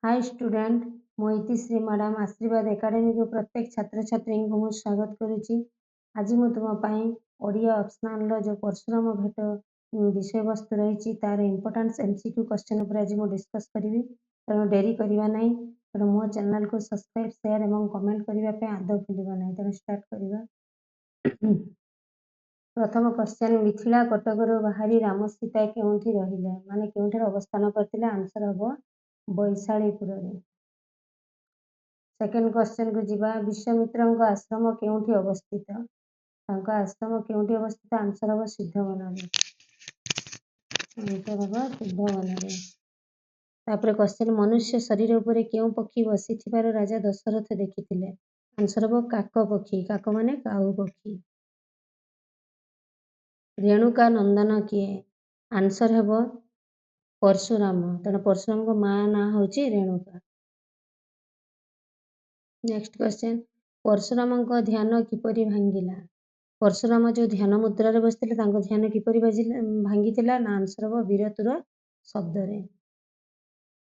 Hi student मु इतिश्री madam आशीर्वाद academy को प्रत्येक छात्र छात्री को मु स्वागत करुच्ची। आज मु तुम ओडिया ऑप्शनल जो परशुराम भेट विषय वस्तु रही तार इम्पोर्टेंस एमसीक्यू क्वेश्चन उपर आज मु डिस्कस करी। तेणु डेरी करवा ना, तेणु मो चैनल को सब्सक्राइब शेयर और कमेंट करने आदौ भूलवा ना। तेणु स्टार्ट करवा। प्रथम क्वेश्चन, मिथिला कटकरू बाहरी राम सीता केउठी रहिले माने केउठार अवस्थान करथिले? आंसर हम बैशालीपुर रे। सेकेंड क्वेश्चन को जीवा, विश्वामित्र आश्रम केउठी अवस्थित? तांका आश्रम केउठी अवस्थित? आंसर हम सिद्धवन रे। आंसर हम सिद्धवन रे। तापर क्वेश्चन, मनुष्य शरीर उपरे केउ पक्षी बसिथिबार राजा दशरथ देखिथिले? आंसर हम काक पक्षी। काक माने काऊ पक्षी। रेणुका नंदन किए? आंसर हम परशुराम। तेणु परशुराम को माँ ना हूँ रेणुका। नेक्स्ट क्वेश्चन, परशुराम ध्यान किपरि भांगिला? परशुराम जो ध्यान मुद्रा बसते ध्यान किपरि भांगिला ना? आंसर हम वीरतुर शब्द रे।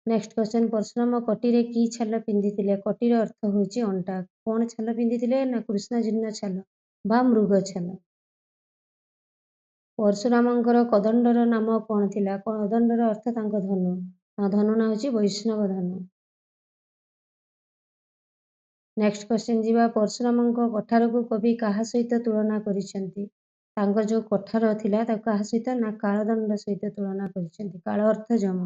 नेक्स्ट क्वेश्चन, परशुराम कटीरे की छाल पिंधिथिले? कटीर अर्थ होची अंटा। कौन छाल पिंधिथिले ना? कृष्णजीर्ण छाल बा मृग छाल। परशुरामंकर कदंडर नाम कौन थिला? कदंडर अर्थ तांको धनु। धनु ना होची वैष्णव धनु। नेक्स्ट क्वेश्चन जीवा, परशुराम कठार को कवि कहा सहित तुलना करिसेंती? तांको जो कठार थिला ताको कहा सहित ना? कालदंड सहित तुलना करिसेंती। काल अर्थ जम।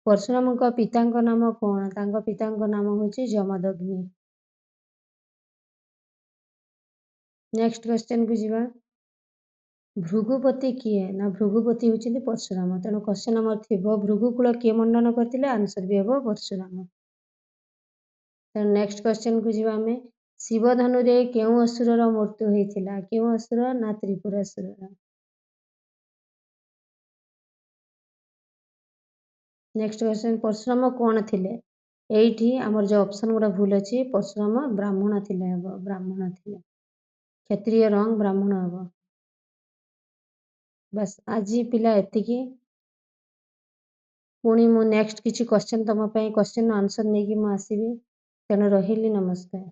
परशुराम पितांको नाम कौन? तांको पितांको नाम होची जमदग्नि। नेक्स्ट क्वेश्चन को जीवा, भृगुपति किए? ना भृगुपति होचंती परशुराम। तेणु क्वेश्चन नंबर थिबो भृगुकुल किए मंडन करथिले? आंसर भी हेबो परशुराम। नेक्स्ट क्वेश्चन को जीवा आमे, शिवधनु रे केउ असुरर मृत्यु होइथिला? केउ असुर? ना त्रिपुरासुर। नेक्स्ट क्वेश्चन, परशुराम कौन थिले? एठी हमर जो ऑप्शन गुडा भूल अछि। परशुराम ब्राह्मण थिले हेबो। ब्राह्मण थिले। क्षत्रिय रंग ब्राह्मण हेबो। बस आज पिला एतिकी। पुणी मु नेक्स्ट किछि क्वेश्चन तम पई क्वेश्चन आंसर नेकी मु आसीबी। तेणु रहिली। नमस्कार।